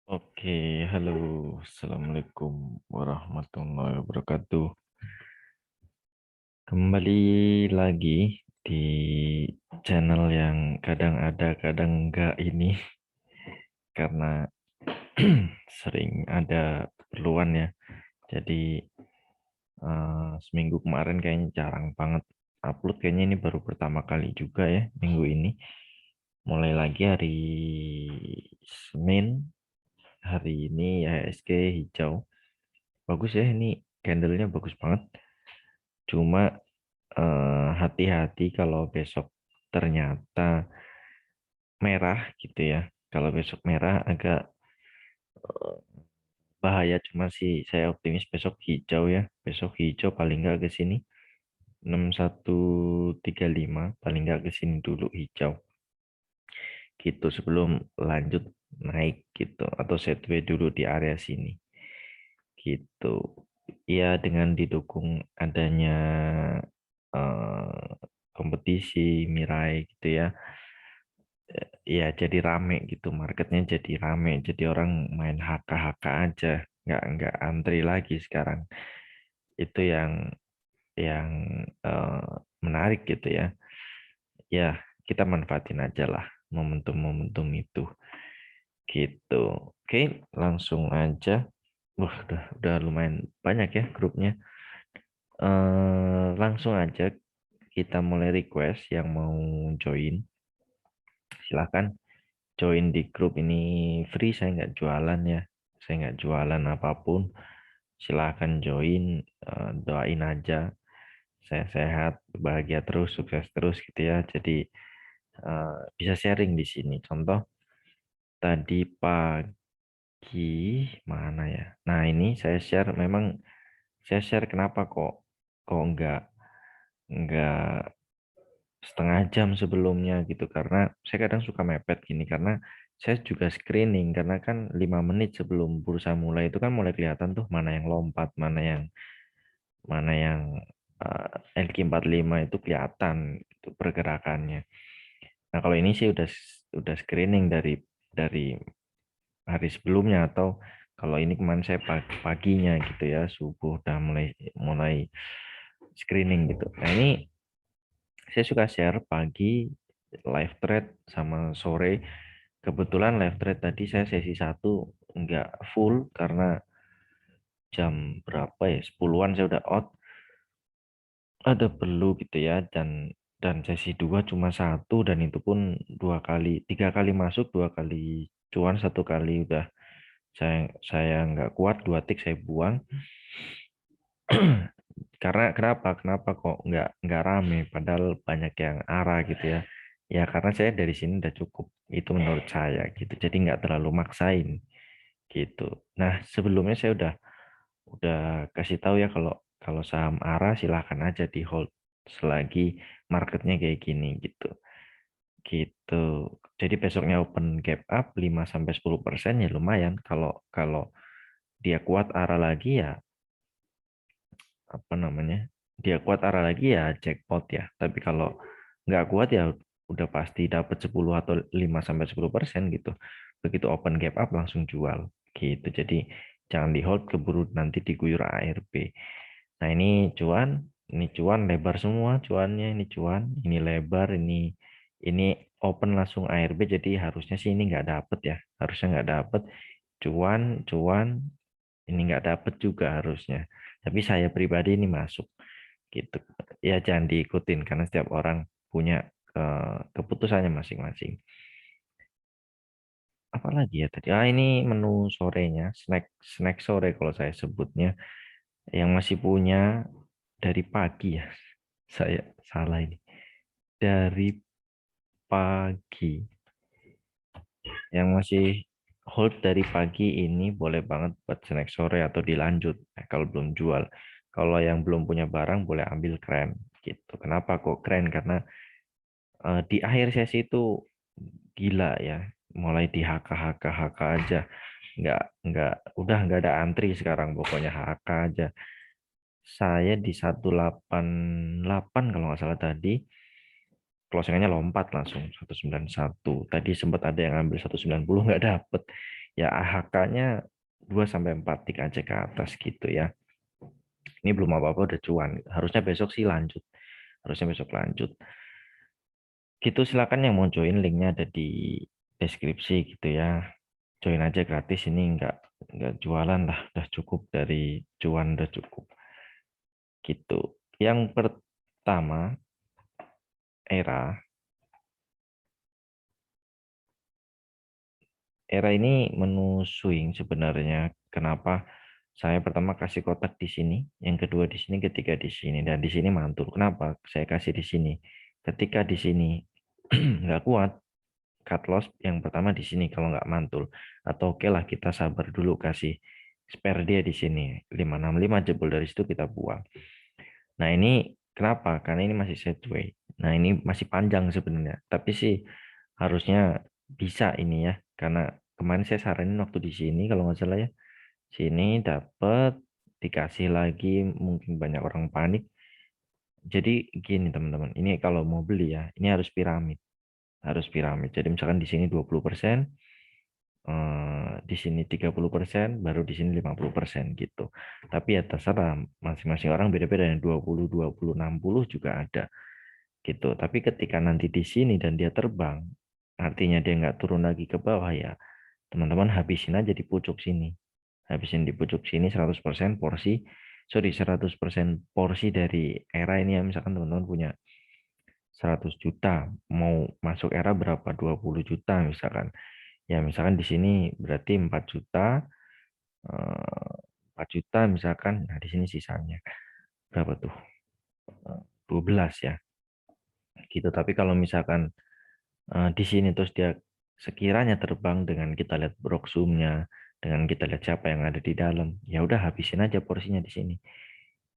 Oke, halo. Assalamualaikum warahmatullahi wabarakatuh. Kembali lagi di channel yang kadang ada, kadang enggak ini. Karena sering ada keperluan ya. Jadi seminggu kemarin kayaknya jarang banget upload. Kayaknya ini baru pertama kali juga ya minggu ini. Mulai lagi hari Senin. Hari ini ya IHSG hijau. Bagus ya, ini candlenya bagus banget. Cuma hati-hati kalau besok ternyata merah gitu ya. Kalau besok merah agak bahaya. Cuma sih saya optimis besok hijau ya. Besok hijau paling nggak ke sini 6135, paling nggak ke sini dulu hijau gitu sebelum lanjut naik gitu, atau setway dulu di area sini gitu ya, dengan didukung adanya kompetisi Mirai gitu ya. Ya jadi rame gitu, marketnya jadi rame, jadi orang main HK-HK aja, nggak antri lagi sekarang. Itu yang eh, menarik gitu ya. Ya, kita manfaatin aja lah momentum-momentum itu gitu. Oke, langsung aja. Wah, udah lumayan banyak ya grupnya. Langsung aja kita mulai. Request yang mau join, silahkan join di grup ini, free. Saya nggak jualan ya, saya nggak jualan apapun. Silahkan join. Doain aja saya sehat, bahagia terus, sukses terus gitu ya. Jadi bisa sharing di sini. Contoh tadi pagi mana ya, nah ini saya share. Memang saya share kenapa kok nggak setengah jam sebelumnya gitu, karena saya kadang suka mepet gini, karena saya juga screening. Karena kan 5 menit sebelum bursa mulai itu kan mulai kelihatan tuh mana yang lompat, mana yang LQ45 itu kelihatan itu pergerakannya. Nah kalau ini sih udah screening dari hari sebelumnya, atau kalau ini kemarin saya paginya gitu ya, subuh udah mulai mulai screening gitu. Nah ini saya suka share pagi live thread sama sore. Kebetulan live thread tadi saya sesi satu nggak full karena jam berapa ya, 10-an saya udah out. Ada perlu gitu ya, dan sesi dua cuma satu, dan itu pun 3 kali masuk, 2 kali cuan, 1 kali udah saya nggak kuat, 2 tik saya buang. Karena kenapa kok nggak rame padahal banyak yang arah gitu ya. Ya karena saya dari sini udah cukup, itu menurut saya gitu, jadi nggak terlalu maksain gitu. Nah sebelumnya saya udah kasih tahu ya, kalau kalau saham arah silahkan aja di hold selagi marketnya kayak gini gitu gitu. Jadi besoknya open gap up 5-10% ya lumayan. Kalau kalau dia kuat arah lagi ya, apa namanya, dia kuat arah lagi ya jackpot ya. Tapi kalau nggak kuat ya udah pasti dapat 10 atau 5-10% gitu. Begitu open gap up langsung jual gitu. Jadi jangan di hold, keburu nanti diguyur ARB. Nah ini cuan lebar semua cuannya, ini cuan, ini lebar, ini open langsung ARB. Jadi harusnya sih ini nggak dapet ya, harusnya nggak dapet cuan, cuan, ini nggak dapet juga harusnya. Tapi saya pribadi ini masuk gitu. Ya jangan diikutin karena setiap orang punya keputusannya masing-masing. Apalagi ya tadi, ini menu sorenya, snack snack sore kalau saya sebutnya, yang masih punya dari pagi ya. Saya salah ini, dari pagi, yang masih hold dari pagi ini boleh banget buat snack sore atau dilanjut kalau belum jual. Kalau yang belum punya barang boleh ambil keren gitu. Kenapa kok keren? Karena di akhir sesi itu gila ya, mulai di HK aja, nggak udah nggak ada antri sekarang, pokoknya HK aja. Saya di 188 kalau nggak salah tadi, closingannya lompat langsung 191. Tadi sempat ada yang ambil 190 nggak dapet. ya AHK-nya 2 sampai 4 tik aja ke atas gitu ya. Ini belum apa-apa udah cuan. Harusnya besok sih lanjut. Harusnya besok lanjut. Gitu silakan yang mau join, linknya ada di deskripsi gitu ya. Join aja gratis, ini nggak jualan lah, udah cukup dari cuan, udah cukup gitu. Yang pertama, era. Era ini menu swing sebenarnya. Kenapa? Saya pertama kasih kotak di sini, yang kedua di sini, ketiga di sini, dan di sini mantul. Kenapa? Saya kasih di sini. Ketika di sini nggak kuat, cut loss yang pertama di sini kalau nggak mantul. Atau oke lah kita sabar dulu kasih spare dia di sini. 565 jebol dari situ kita buang. Nah ini kenapa? Karena ini masih sideways. Nah ini masih panjang sebenarnya. Tapi sih harusnya bisa ini ya. Karena kemarin saya saranin waktu di sini kalau nggak salah ya. Sini dapat dikasih lagi, mungkin banyak orang panik. Jadi gini teman-teman, ini kalau mau beli ya, ini harus piramid. Harus piramid. Jadi misalkan di sini 20%, di sini 30%, baru di sini 50% gitu. Tapi ya terserah, masing-masing orang beda-beda, yang 20, 20, 60 juga ada gitu. Tapi ketika nanti di sini dan dia terbang, artinya dia nggak turun lagi ke bawah ya, teman-teman habisin aja di pucuk sini. Habisin di pucuk sini 100% porsi, sorry 100% porsi dari era ini ya, misalkan teman-teman punya 100 juta, mau masuk era berapa? 20 juta misalkan. Ya misalkan di sini berarti 4 juta, 4 juta misalkan, nah di sini sisanya berapa tuh? 12 ya, gitu. Tapi kalau misalkan di sini terus dia sekiranya terbang dengan kita lihat broksumnya, dengan kita lihat siapa yang ada di dalam, ya udah habisin aja porsinya di sini,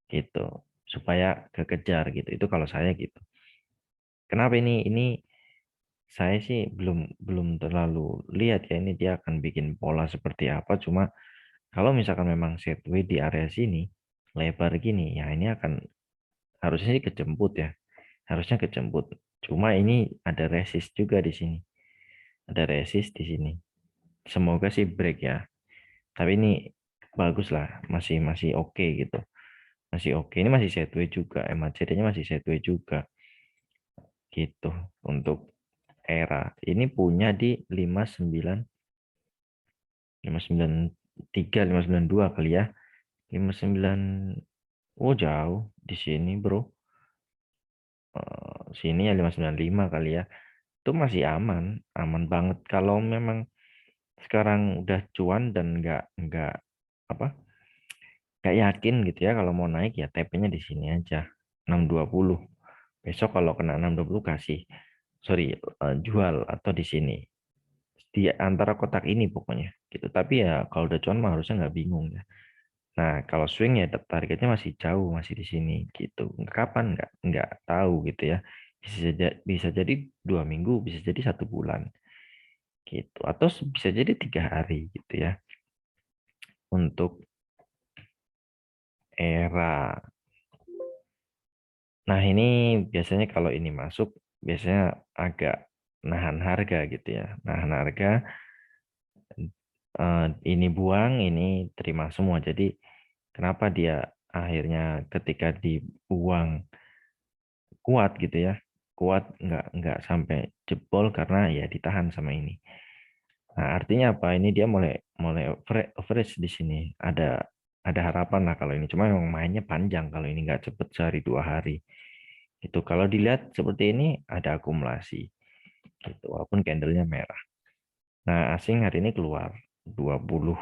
gitu. Supaya kekejar gitu. Itu kalau saya gitu. Kenapa ini? Ini saya sih belum belum terlalu lihat ya ini dia akan bikin pola seperti apa. Cuma kalau misalkan memang setway di area sini lebar gini, ya ini akan harusnya sih kejemput ya. Harusnya kejemput. Cuma ini ada resist juga di sini. Ada resist di sini. Semoga sih break ya. Tapi ini bagus lah, masih masih oke gitu. Masih oke. Ini masih sideways juga. MACD-nya masih sideways juga. Gitu. Untuk era. Ini punya di 59, 593, 592 kali ya. 59. Oh jauh di sini bro. Sini ya 595 kali ya. Itu masih aman. Aman banget. Kalau memang sekarang udah cuan dan nggak apa, nggak yakin gitu ya kalau mau naik ya TP-nya di sini aja 620. Besok kalau kena 620 kasih, sorry, jual atau di sini di antara kotak ini pokoknya gitu. Tapi ya kalau udah cuan mah harusnya nggak bingung ya. Nah kalau swing ya targetnya masih jauh, masih di sini gitu. Kapan nggak tahu gitu ya. Bisa jadi 2 minggu, bisa jadi 1 bulan gitu. Atau bisa jadi 3 hari gitu ya. Untuk era. Nah, ini biasanya kalau ini masuk, biasanya agak nahan harga gitu ya. Nahan harga, ini buang, ini terima semua. Jadi, kenapa dia akhirnya ketika dibuang kuat gitu ya. Kuat nggak sampai jebol karena ya ditahan sama ini. Nah, artinya apa? Ini dia mulai mulai average di sini. Ada harapan lah kalau ini. Cuma memang mainnya panjang kalau ini nggak cepet sehari 2 hari. Itu kalau dilihat seperti ini ada akumulasi gitu walaupun candlenya merah. Nah, asing hari ini keluar 20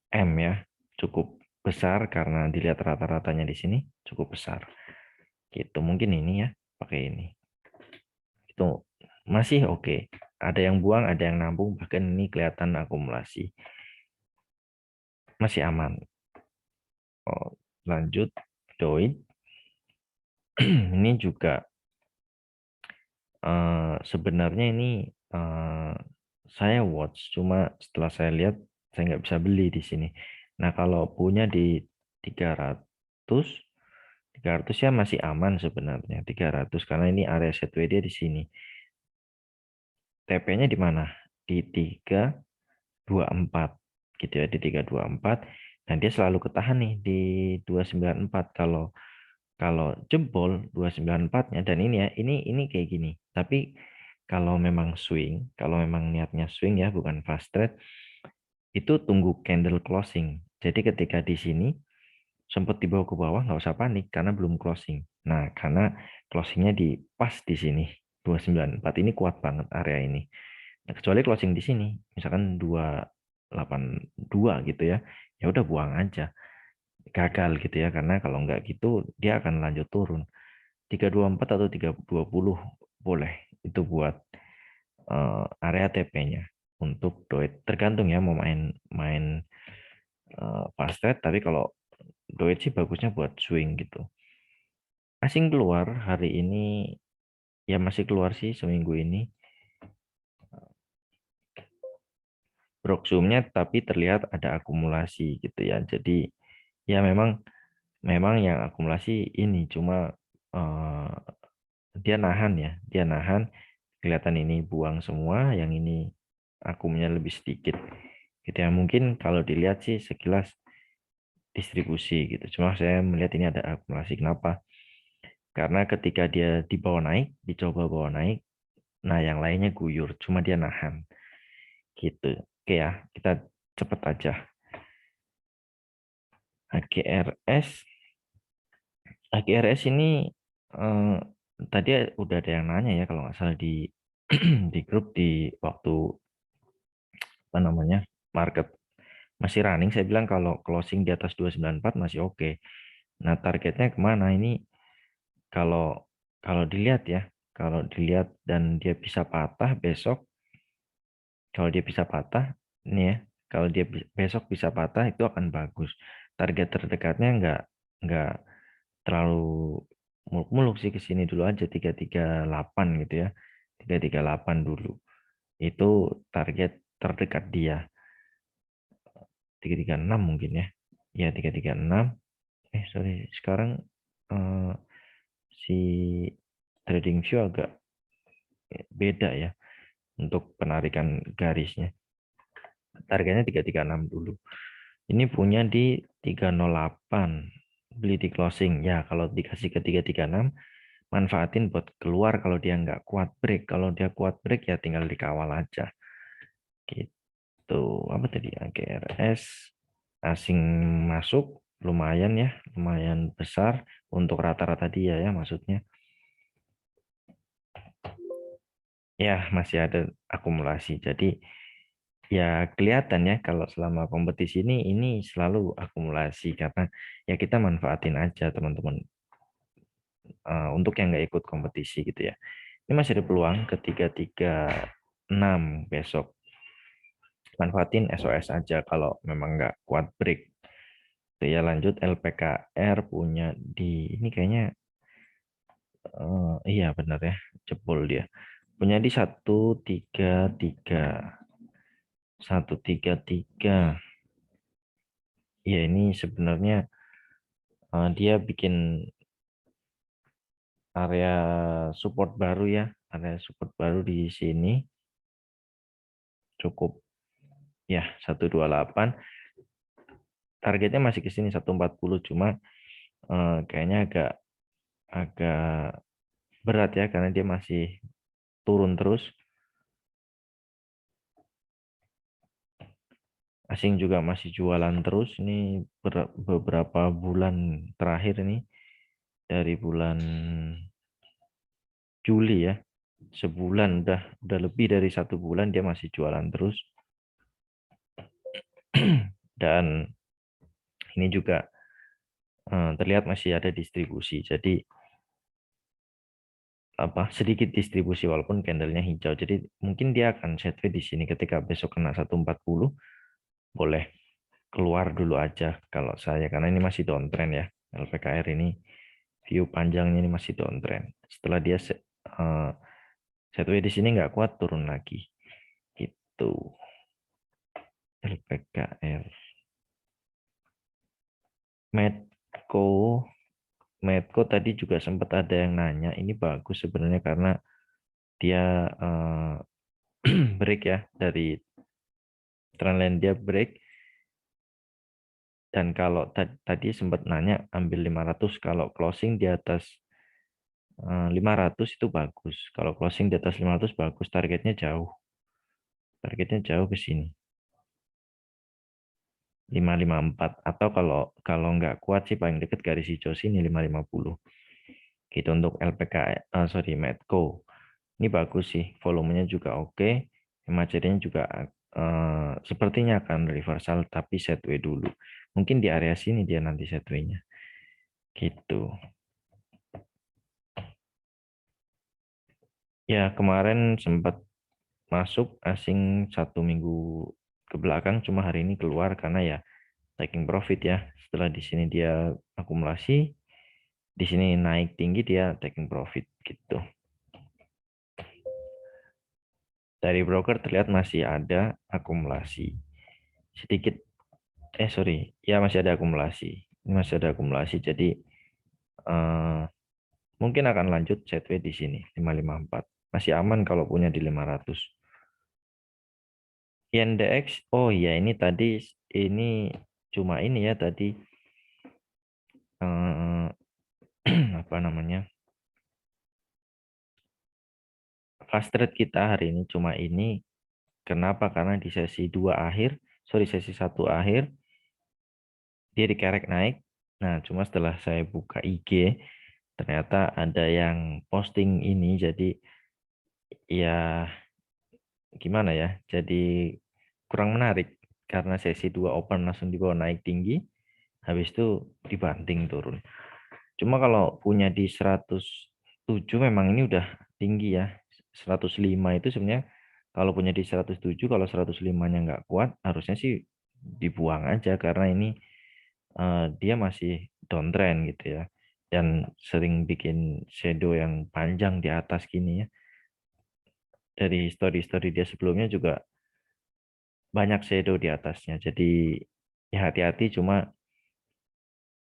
M ya. Cukup besar karena dilihat rata-ratanya di sini cukup besar. Gitu. Mungkin ini ya, pakai ini. Itu masih oke. Ada yang buang, ada yang nabung, bahkan ini kelihatan akumulasi. Masih aman. Oh, lanjut Doit. Ini juga sebenarnya ini eh, saya watch, cuma setelah saya lihat saya nggak bisa beli di sini. Nah kalau punya di 300, 300 ya masih aman sebenarnya 300 karena ini area setway dia di sini. TP-nya di mana? Di 3, 324 gitu ya, di 324, dan dia selalu ketahan nih di 294. Kalau kalau jebol 294-nya, dan ini ya, ini kayak gini. Tapi kalau memang swing, kalau memang niatnya swing ya, bukan fast trade, itu tunggu candle closing. Jadi ketika di sini sempat dibawa ke bawah, nggak usah panik karena belum closing. Nah, karena closingnya di pas di sini 294, ini kuat banget area ini. Nah, kecuali closing di sini, misalkan 282 gitu ya, ya udah buang aja, gagal gitu ya, karena kalau nggak gitu dia akan lanjut turun. 324 atau 320 boleh, itu buat area TP-nya untuk doit. Tergantung ya mau main main fast trade, tapi kalau doit sih bagusnya buat swing gitu. Asing keluar hari ini, ya masih keluar sih seminggu ini. Broksumnya tapi terlihat ada akumulasi gitu ya. Jadi ya memang memang yang akumulasi ini cuma eh, dia nahan ya, dia nahan, kelihatan ini buang semua, yang ini akumnya lebih sedikit gitu ya. Mungkin kalau dilihat sih sekilas distribusi gitu, cuma saya melihat ini ada akumulasi. Kenapa? Karena ketika dia dibawa naik, dicoba bawa naik, nah yang lainnya guyur, cuma dia nahan gitu. Oke ya, kita cepet aja. HGRS HGRS ini eh, tadi udah ada yang nanya ya kalau nggak salah di di grup, di waktu apa namanya, market masih running, saya bilang kalau closing di atas 294 masih oke. Nah, targetnya kemana ini? Kalau kalau dilihat ya, kalau dilihat dan dia bisa patah besok, kalau dia bisa patah ini ya, kalau dia besok bisa patah itu akan bagus. Target terdekatnya nggak terlalu muluk-muluk sih, ke sini dulu aja 338 gitu ya. 338 dulu. Itu target terdekat dia. 336 mungkin ya. Ya 336. Sorry, sekarang eh, si TradingView agak beda ya untuk penarikan garisnya. Targetnya 336 dulu. Ini punya di 308. Beli di closing. Ya, kalau dikasih ke 336, manfaatin buat keluar kalau dia nggak kuat break. Kalau dia kuat break ya tinggal dikawal aja. Gitu. Apa tadi? AGRS asing masuk lumayan ya, lumayan besar untuk rata-rata dia ya maksudnya. Ya, masih ada akumulasi. Jadi ya kelihatan ya kalau selama kompetisi ini selalu akumulasi, karena ya kita manfaatin aja teman-teman, untuk yang nggak ikut kompetisi gitu ya. Ini masih ada peluang ke 336 besok. Manfaatin SOS aja kalau memang nggak kuat break. Tuh ya, lanjut LPKR punya di ini kayaknya iya benar ya, jebol dia. Punya di 133. 133. Ya ini sebenarnya dia bikin area support baru ya, area support baru di sini cukup ya 128. Targetnya masih ke sini 140, cuma kayaknya agak agak berat ya karena dia masih turun terus. Asing juga masih jualan terus ini beberapa bulan terakhir ini, dari bulan Juli ya, sebulan udah lebih dari 1 bulan dia masih jualan terus. Dan ini juga terlihat masih ada distribusi, jadi apa, sedikit distribusi walaupun candlenya hijau, jadi mungkin dia akan sideways di sini. Ketika besok kena 140 boleh keluar dulu aja kalau saya, karena ini masih downtrend ya. LPKR ini view panjangnya ini masih downtrend. Setelah dia sideways di sini nggak kuat, turun lagi gitu. LPKR. Medco. Medco tadi juga sempat ada yang nanya, ini bagus sebenarnya karena dia break ya dari trendline dia break. Dan kalau tadi sempat nanya ambil 500, kalau closing di atas 500 itu bagus. Kalau closing di atas 500 bagus, targetnya jauh. Targetnya jauh ke sini. 554 atau kalau kalau nggak kuat sih paling dekat garis hijau sini 550. Gitu untuk LPK sorry Medco. Ini bagus sih, volumenya juga oke. Materinya juga sepertinya akan reversal tapi sideways dulu. Mungkin di area sini dia nanti sideways-nya. Gitu. Ya, kemarin sempat masuk asing 1 minggu ke belakang, cuma hari ini keluar karena ya taking profit ya. Setelah di sini dia akumulasi, di sini naik tinggi dia taking profit gitu. Dari broker terlihat masih ada akumulasi sedikit. Sorry, ya masih ada akumulasi. Ini masih ada akumulasi, jadi eh, mungkin akan lanjut sideways di sini 554. Masih aman kalau punya di 500. INDX, oh ya ini tadi ini cuma ini ya tadi eh, apa namanya? Fast trade kita hari ini cuma ini. Kenapa? Karena di sesi 2 akhir, sorry sesi 1 akhir dia dikerek naik. Nah, cuma setelah saya buka IG ternyata ada yang posting ini jadi ya gimana ya? Jadi kurang menarik karena sesi 2 open langsung dibawa naik tinggi, habis itu dibanting turun. Cuma kalau punya di 107 memang ini udah tinggi ya. 105 itu sebenarnya kalau punya di 107, kalau 105-nya nggak kuat, harusnya sih dibuang aja karena ini dia masih downtrend gitu ya. Dan sering bikin shadow yang panjang di atas gini ya. Dari story-story dia sebelumnya juga banyak shadow di atasnya. Jadi ya hati-hati cuma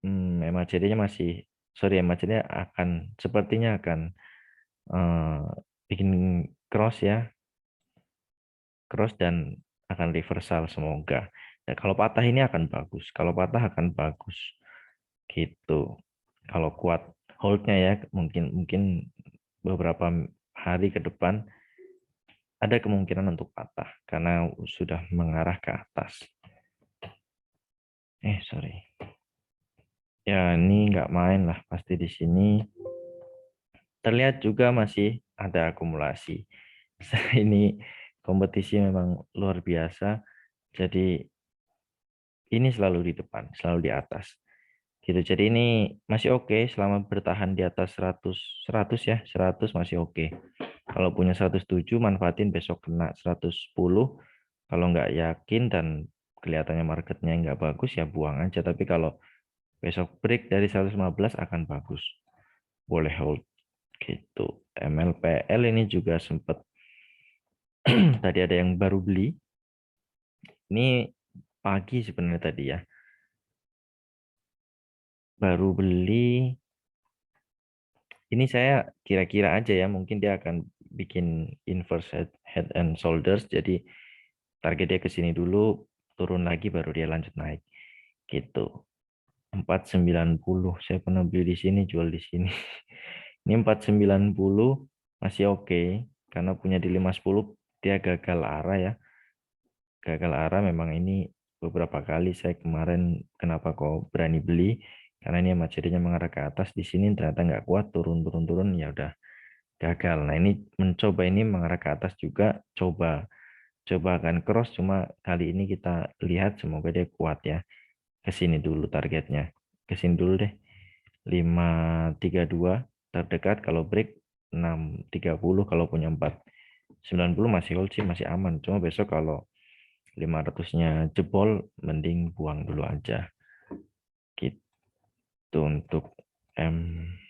MACD-nya masih, sorry MACD akan sepertinya akan eh, bikin cross ya, cross dan akan reversal semoga. Dan kalau patah ini akan bagus, kalau patah akan bagus gitu. Kalau kuat holdnya ya mungkin mungkin beberapa hari ke depan ada kemungkinan untuk patah karena sudah mengarah ke atas. Sorry. Ya ini nggak main lah pasti di sini. Terlihat juga masih ada akumulasi. Ini kompetisi memang luar biasa. Jadi ini selalu di depan, selalu di atas. Gitu. Jadi ini masih oke selama bertahan di atas 100, 100 ya, 100 masih oke. Kalau punya 107 manfaatin besok kena 110. Kalau nggak yakin dan kelihatannya marketnya nggak bagus ya buang aja. Tapi kalau besok break dari 115 akan bagus. Boleh hold gitu. MLPL ini juga sempat tadi ada yang baru beli. Ini pagi sebenarnya tadi ya. Baru beli. Ini saya kira-kira aja ya, mungkin dia akan bikin inverse head and shoulders. Jadi target dia ke sini dulu, turun lagi baru dia lanjut naik. Gitu. 490. Saya pernah beli di sini, jual di sini. Ini 490 masih oke karena punya di 510 dia gagal arah ya. Gagal arah memang ini beberapa kali saya kemarin kenapa kok berani beli karena ini materinya mengarah ke atas di sini ternyata nggak kuat turun ya udah gagal. Nah ini mencoba ini mengarah ke atas juga coba akan cross cuma kali ini kita lihat semoga dia kuat ya. Ke sini dulu targetnya. Ke sini dulu deh. 532 terdekat kalau break 630 kalau punya 490 masih hold sih masih aman. Cuma besok kalau 500-nya jebol mending buang dulu aja. Gitu untuk MLPL.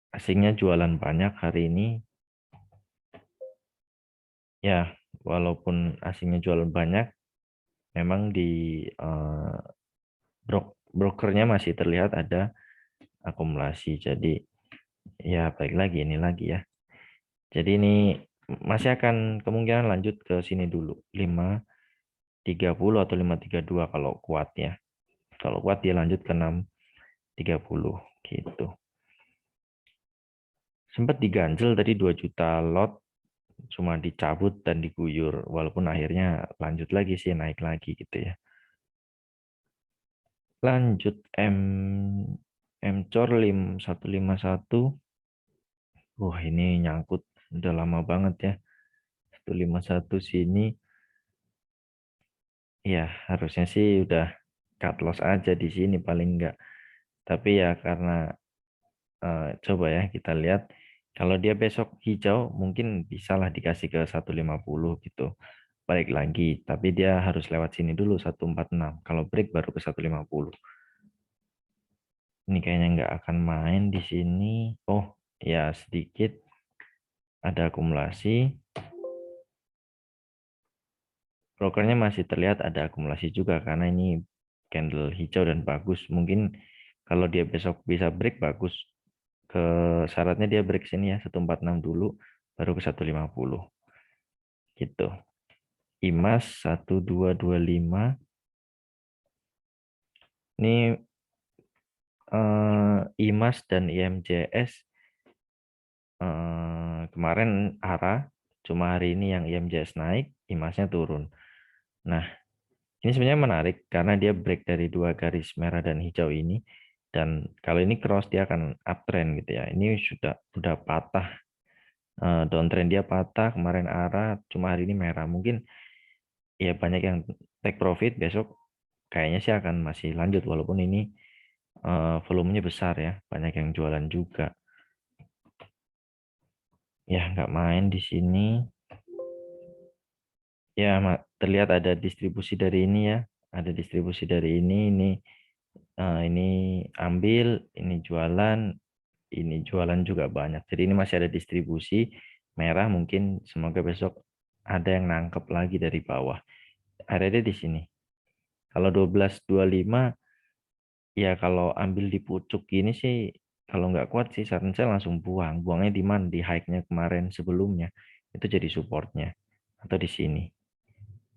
Asingnya jualan banyak hari ini. Ya, walaupun asingnya jualan banyak, memang di eh, brokernya masih terlihat ada akumulasi. Jadi ya baik lagi ini lagi ya. Jadi ini masih akan kemungkinan lanjut ke sini dulu 5.30 atau 5.32 kalau kuat ya. Kalau kuat dia lanjut ke 6.30 gitu. Sempat diganjel tadi 2 juta lot, cuma dicabut dan diguyur, walaupun akhirnya lanjut lagi sih, naik lagi gitu ya. Lanjut MCOR 151. Wah, ini nyangkut udah lama banget ya. 151 sini ya harusnya sih udah cut loss aja di sini paling enggak. Tapi ya karena coba ya kita lihat kalau dia besok hijau mungkin bisalah dikasih ke 150 gitu. Balik lagi, tapi dia harus lewat sini dulu 146. Kalau break baru ke 150. Ini kayaknya nggak akan main di sini. Oh, ya sedikit ada akumulasi. Brokernya masih terlihat ada akumulasi juga karena ini candle hijau dan bagus. Mungkin kalau dia besok bisa break bagus. Ke syaratnya dia break sini ya 146 dulu baru ke 150 gitu. IMAS 1225 ini IMAS dan IMJS kemarin arah, cuma hari ini yang IMJS naik, IMASnya turun. Nah, ini sebenarnya menarik karena dia break dari dua garis merah dan hijau ini. Dan kalau ini cross dia akan uptrend gitu ya. Ini sudah patah, downtrend dia patah kemarin arah, cuma hari ini merah. Mungkin ya banyak yang take profit besok kayaknya sih akan masih lanjut walaupun ini volumenya besar ya, banyak yang jualan juga. Ya nggak main di sini. Ya, terlihat ada distribusi dari ini ya. Ada distribusi dari ini ambil, ini jualan juga banyak. Jadi ini masih ada distribusi merah mungkin semoga besok ada yang nangkep lagi dari bawah. Ada di sini. Kalau 12.25 ya kalau ambil di pucuk gini sih kalau nggak kuat sih saran saya langsung buang. Buangnya di mana? Di high-nya kemarin sebelumnya. Itu jadi supportnya atau di sini.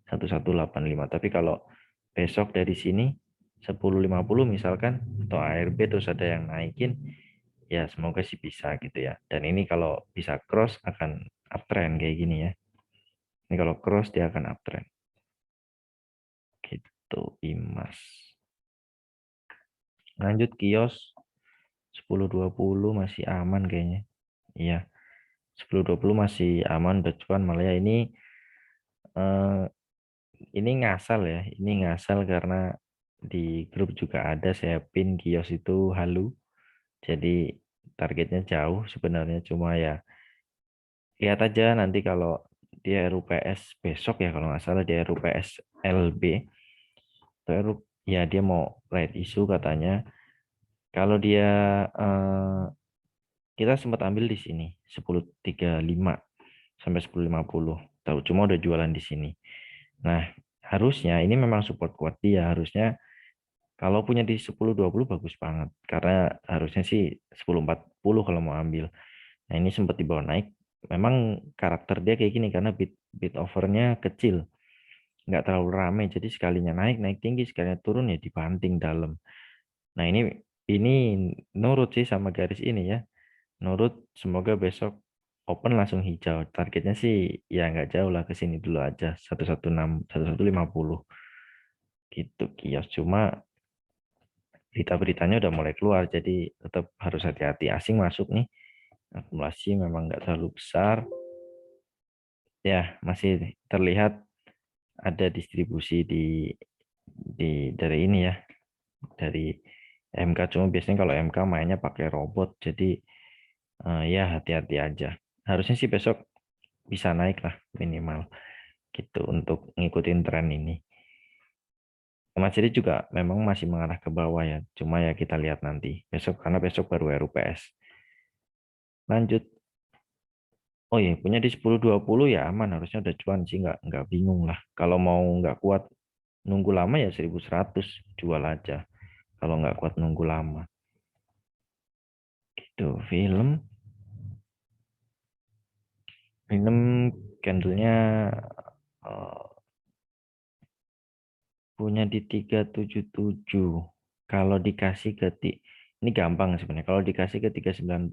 1185. Tapi kalau besok dari sini 1050 misalkan atau ARB terus ada yang naikin, ya semoga sih bisa gitu ya. Dan ini kalau bisa cross akan uptrend kayak gini ya. Ini kalau cross dia akan uptrend. Gitu IMAS. Lanjut kios 1020 masih aman kayaknya. Iya, 1020 masih aman udah cuan malah ya eh, ini ngasal ya. Ini ngasal karena di grup juga ada saya pin kios itu halu. Jadi targetnya jauh sebenarnya cuma ya lihat aja nanti kalau dia RUPS besok ya kalau nggak salah dia RUPS LB atau ya dia mau right issue katanya. Kalau dia kita sempat ambil di sini 10.35 sampai 10.50. Tahu cuma udah jualan di sini. Nah, harusnya ini memang support kuat dia harusnya kalau punya di 10.20 bagus banget karena harusnya sih 10.40 kalau mau ambil. Nah, ini sempat dibawa naik. Memang karakter dia kayak gini karena bid overnya kecil, nggak terlalu ramai. Jadi sekalinya naik, naik tinggi, sekalinya turun ya dibanting dalam. Nah, ini nurut sih sama garis ini ya. Nurut, semoga besok open langsung hijau. Targetnya sih ya nggak jauh lah ke sini dulu aja. 116, 1150 gitu kios. Cuma berita-beritanya udah mulai keluar, jadi tetap harus hati-hati. Asing masuk nih, akumulasi memang nggak terlalu besar. Ya, masih terlihat ada distribusi dari ini ya, dari MK. Cuma biasanya kalau MK mainnya pakai robot, jadi ya hati-hati aja. Harusnya sih besok bisa naik lah minimal gitu untuk ngikutin tren ini. Mas jadi juga memang masih mengarah ke bawah ya. Cuma ya kita lihat nanti besok karena besok baru RUPS. Lanjut. Oh iya, punya di 10.20 ya aman harusnya udah cuan sih nggak bingung lah. Kalau mau nggak kuat nunggu lama ya 1.100 jual aja. Kalau nggak kuat nunggu lama. Gitu film Minum candlenya punya di 377. Kalau dikasih ke ini gampang sebenarnya. Kalau dikasih ke 390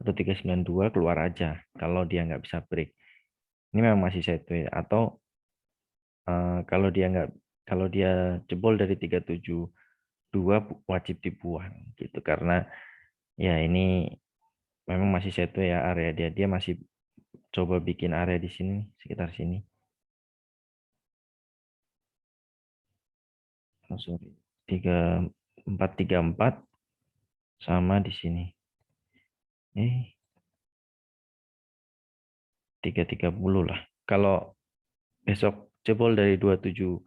atau 392 keluar aja. Kalau dia nggak bisa break. Ini memang masih sideways. Atau kalau dia nggak, kalau dia jebol dari 372 wajib dibuang gitu. Karena ya ini memang masih sideways ya area dia. Dia masih coba bikin area di sini sekitar sini. Oh, sorry. 3434 sama di sini. 330 lah. Kalau besok jebol dari 272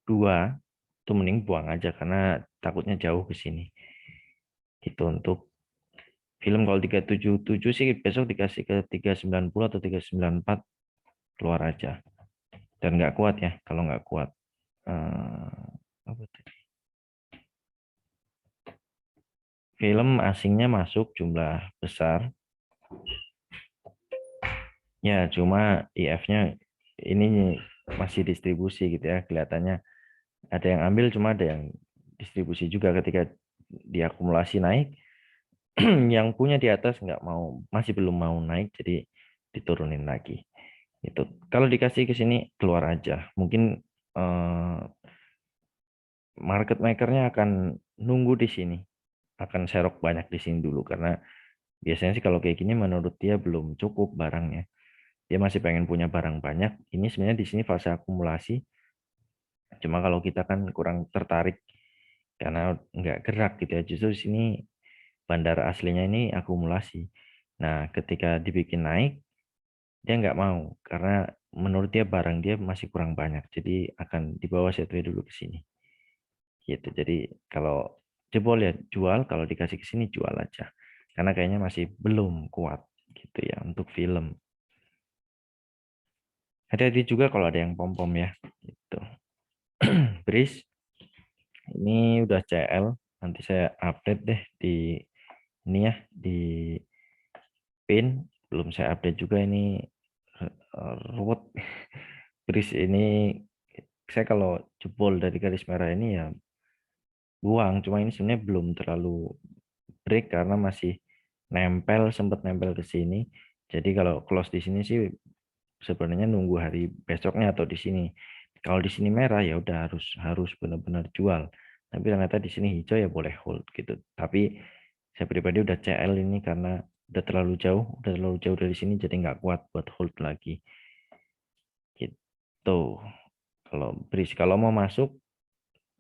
itu mending buang aja karena takutnya jauh ke sini. Itu untuk film. Kalau 377 sih besok dikasih ke 390 atau 394 keluar aja. Dan nggak kuat ya kalau nggak kuat. Apa tadi? Film asingnya masuk jumlah besar. Ya, cuma IF-nya ini masih distribusi gitu ya. Kelihatannya ada yang ambil, cuma ada yang distribusi juga ketika diakumulasi naik. Yang punya di atas nggak mau, masih belum mau naik, jadi diturunin lagi. Itu kalau dikasih ke sini keluar aja. Mungkin eh, market makernya akan nunggu di sini, akan serok banyak di sini dulu karena biasanya sih kalau kayak gini menurut dia belum cukup barangnya. Dia masih pengen punya barang banyak. Ini sebenarnya di sini fase akumulasi. Cuma kalau kita kan kurang tertarik karena nggak gerak gitu ya. Justru di sini bandara aslinya ini akumulasi. Nah, ketika dibikin naik, dia nggak mau karena menurut dia barang dia masih kurang banyak. Jadi akan dibawa sideways dulu ke sini. Gitu. Jadi kalau jebol ya jual, kalau dikasih ke sini jual aja. Karena kayaknya masih belum kuat gitu ya untuk film. Hati-hati juga kalau ada yang pom-pom ya. Gitu. Bris, ini udah CL. Nanti saya update deh di ini ya di pin. Belum saya update juga ini ruwet. Bris ini saya kalau jebol dari garis merah ini ya buang. Cuma ini sebenarnya belum terlalu break karena masih nempel, sempat nempel ke sini. Jadi kalau close di sini sih sebenarnya nunggu hari besoknya atau di sini. Kalau di sini merah ya udah harus harus benar-benar jual. Tapi ternyata di sini hijau ya boleh hold gitu. Tapi saya pribadi udah CL ini karena udah terlalu jauh dari sini jadi nggak kuat buat hold lagi. Gitu. Kalau bridge kalau mau masuk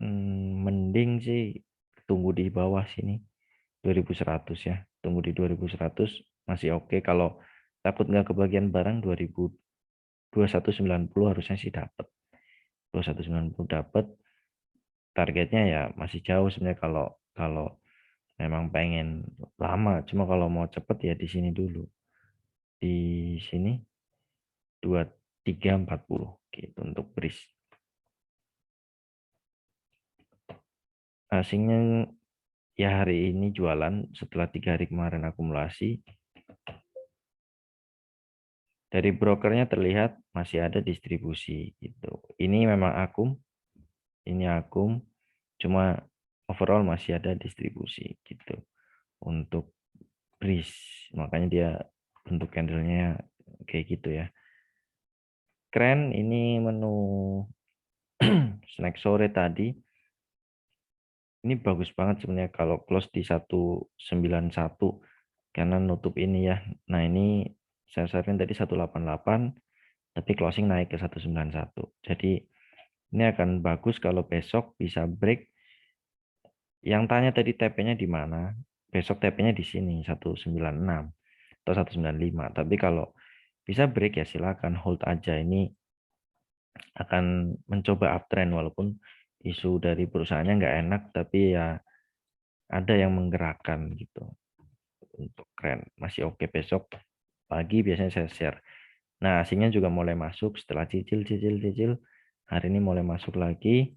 mending sih tunggu di bawah sini 2100 ya. Tunggu di 2100 masih oke. Kalau takut nggak kebagian barang 2190 harusnya sih dapat. 2190 dapat. Targetnya ya masih jauh sebenarnya kalau kalau memang pengen lama. Cuma kalau mau cepet ya di sini dulu. Di sini 2340 gitu untuk bris. Asingnya ya hari ini jualan setelah 3 hari kemarin akumulasi. Dari brokernya terlihat masih ada distribusi gitu. Ini memang akum, ini akum, cuma overall masih ada distribusi gitu untuk bris. Makanya dia bentuk candlenya kayak gitu ya. Keren ini menu snack sore tadi. Ini bagus banget sebenarnya kalau close di 191 karena nutup ini ya. Nah, ini saya sarankan tadi 188 tapi closing naik ke 191. Jadi ini akan bagus kalau besok bisa break. Yang tanya tadi TP-nya di mana? Besok TP-nya di sini 196 atau 195. Tapi kalau bisa break ya silakan hold aja. Ini akan mencoba uptrend walaupun isu dari perusahaannya nggak enak tapi ya ada yang menggerakkan gitu. Untuk keren masih oke. Besok pagi biasanya saya share. Nah, asingnya juga mulai masuk setelah cicil. Hari ini mulai masuk lagi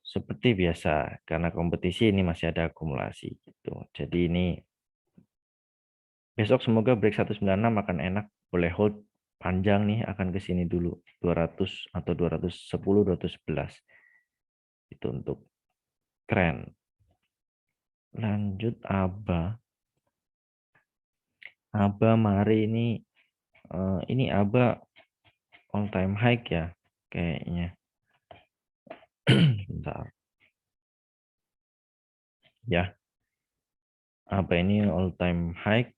seperti biasa karena kompetisi ini masih ada akumulasi gitu. Jadi ini Besok semoga break 196 akan enak. Boleh hold panjang nih, akan ke sini dulu. 200 atau 210, 211. Itu untuk keren. Lanjut ABA. ABA mari ini ABA all time high ya kayaknya. Bentar. Ya, ABA ini all time high.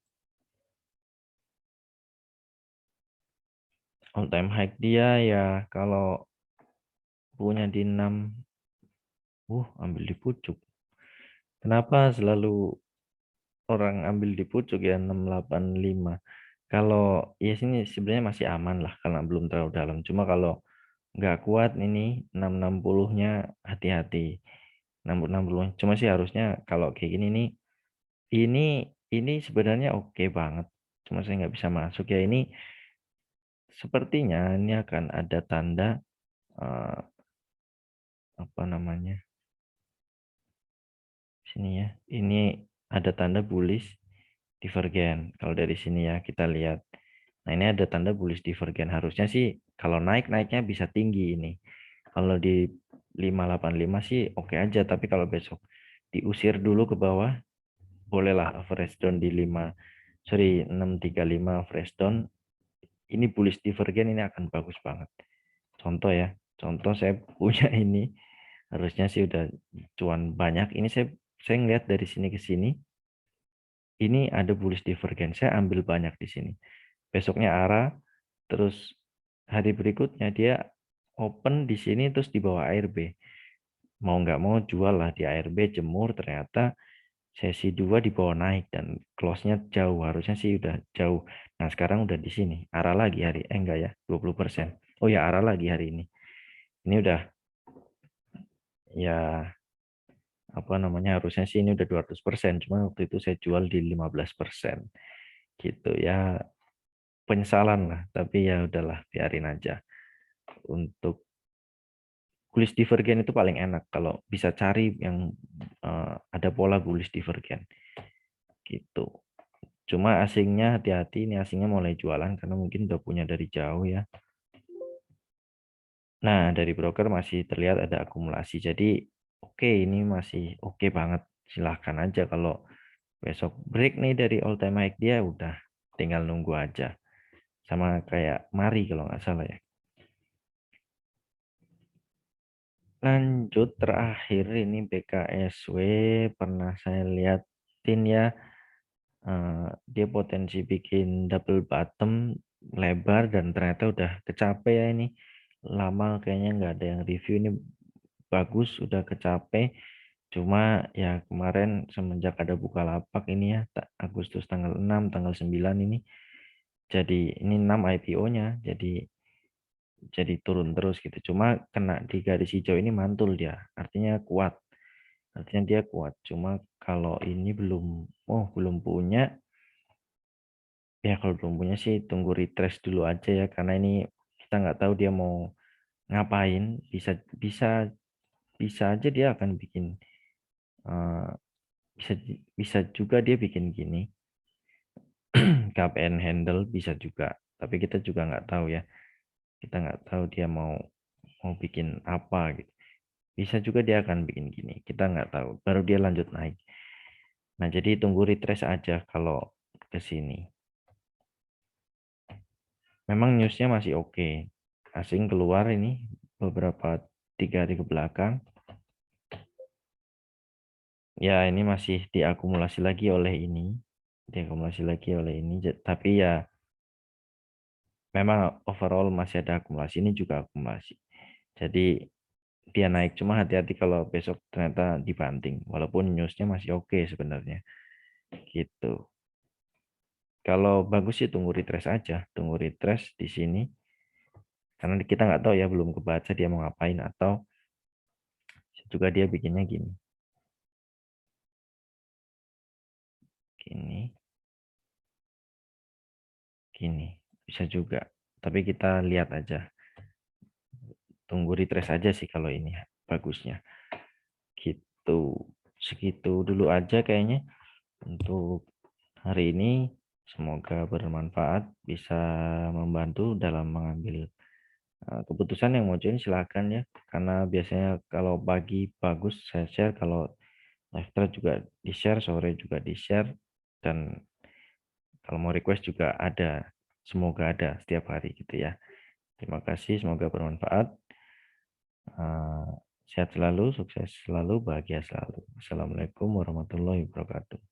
All time high dia ya kalau punya di 6, ambil di pucuk. Kenapa selalu orang ambil di pucuk ya 685? Kalau ya sini sebenarnya masih aman lah karena belum terlalu dalam. Cuma kalau nggak kuat ini 660-nya hati-hati. 660. Cuma sih harusnya kalau kayak gini nih ini sebenarnya oke banget. Cuma saya nggak bisa masuk ya ini sepertinya ini akan ada tanda eh, apa namanya? Sini ya. Ini ada tanda bullish divergen. Kalau dari sini ya kita lihat. Nah, ini ada tanda bullish divergen. Harusnya sih kalau naiknya bisa tinggi ini. Kalau di 585 sih oke aja, tapi kalau besok diusir dulu ke bawah, bolehlah average down di 635 average down. Ini bullish divergen ini akan bagus banget. Contoh ya, contoh saya punya ini harusnya sih udah cuan banyak. Ini saya ngeliat dari sini ke sini, ini ada bullish divergen. Saya ambil banyak di sini. Besoknya arah, terus hari berikutnya dia open di sini terus di bawah ARB. Mau nggak mau jual lah di ARB, jemur, ternyata sesi 2 di bawah naik dan close-nya jauh. Harusnya sih udah jauh. Nah, sekarang udah di sini. Arah lagi enggak ya, 20%. Oh ya, arah lagi hari ini. Ini udah ya apa namanya harusnya sih ini udah 200%. Cuma waktu itu saya jual di 15%. Gitu ya, penyesalan lah. Tapi ya udahlah, biarin aja. Untuk bullish divergen itu paling enak kalau bisa cari yang ada pola bullish divergen gitu. Cuma asingnya hati-hati, ini asingnya mulai jualan karena mungkin udah punya dari jauh ya. Nah, dari broker masih terlihat ada akumulasi. Jadi oke, ini masih oke banget. Silahkan aja kalau besok break nih dari all time high dia udah tinggal nunggu aja. Sama kayak Mari kalau nggak salah ya. Lanjut terakhir ini BKSW pernah saya liatin ya, dia potensi bikin double bottom lebar dan ternyata udah kecape ya ini. Lama kayaknya nggak ada yang review ini bagus udah kecape. Cuma ya kemarin semenjak ada Bukalapak ini ya Agustus tanggal 6, tanggal 9 ini jadi ini 6 IPO-nya jadi turun terus gitu. Cuma kena di garis hijau ini mantul dia. Artinya kuat. Artinya dia kuat. Cuma kalau ini belum punya. Ya kalau belum punya sih tunggu retrace dulu aja ya. Karena ini kita nggak tahu dia mau ngapain. Bisa bisa bisa aja dia akan bikin. eh, bisa bisa juga dia bikin gini. Cup and handle bisa juga. Tapi kita juga nggak tahu ya. Kita nggak tahu dia mau mau bikin apa gitu. Bisa juga dia akan bikin gini. Kita nggak tahu. Baru dia lanjut naik. Nah, jadi tunggu retrace aja kalau ke sini. Memang newsnya masih oke. Asing keluar ini beberapa 3 hari ke belakang. Ya, ini masih diakumulasi lagi oleh ini. Diakumulasi lagi oleh ini. Tapi ya memang overall masih ada akumulasi. Ini juga akumulasi. Jadi dia naik. Cuma hati-hati kalau besok ternyata dibanting. Walaupun newsnya masih oke sebenarnya. Gitu. Kalau bagus sih tunggu retrace aja, tunggu retrace di sini. Karena kita nggak tahu ya, belum kebaca dia mau ngapain atau juga dia bikinnya gini, gini, gini, bisa juga. Tapi kita lihat aja, tunggu retrace aja sih kalau ini bagusnya. Gitu, segitu dulu aja kayaknya untuk hari ini. Semoga bermanfaat, bisa membantu dalam mengambil keputusan. Yang mau join silakan ya. Karena biasanya kalau pagi bagus saya share, kalau live thread juga di-share, sore juga di-share, dan kalau mau request juga ada. Semoga ada setiap hari gitu ya. Terima kasih, semoga bermanfaat. Eh, Sehat selalu, sukses selalu, bahagia selalu. Assalamualaikum warahmatullahi wabarakatuh.